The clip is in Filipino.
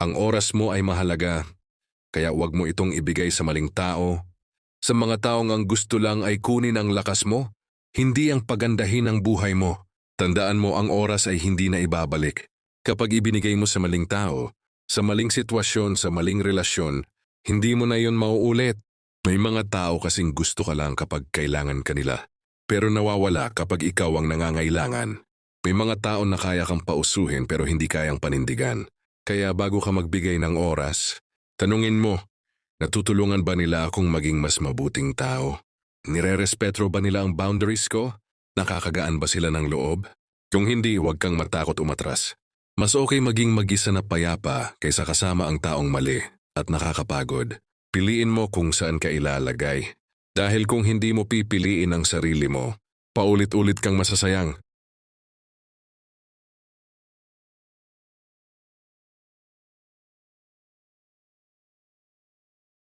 Ang oras mo ay mahalaga, kaya huwag mo itong ibigay sa maling tao. Sa mga taong ang gusto lang ay kunin ang lakas mo, hindi ang pagandahin ang buhay mo. Tandaan mo ang oras ay hindi na ibabalik. Kapag ibinigay mo sa maling tao, sa maling sitwasyon, sa maling relasyon, hindi mo na yun mauulit. May mga tao kasing gusto ka lang kapag kailangan ka nila, pero nawawala kapag ikaw ang nangangailangan. May mga tao na kaya kang pausuhin pero hindi kayang panindigan. Kaya bago ka magbigay ng oras, tanungin mo, natutulungan ba nila akong maging mas mabuting tao? Nire-respeto ba nila ang boundaries ko? Nakakagaan ba sila ng loob? Kung hindi, huwag kang matakot umatras. Mas okay maging mag-isa na payapa kaysa kasama ang taong mali at nakakapagod. Piliin mo kung saan ka ilalagay. Dahil kung hindi mo pipiliin ang sarili mo, paulit-ulit kang masasayang.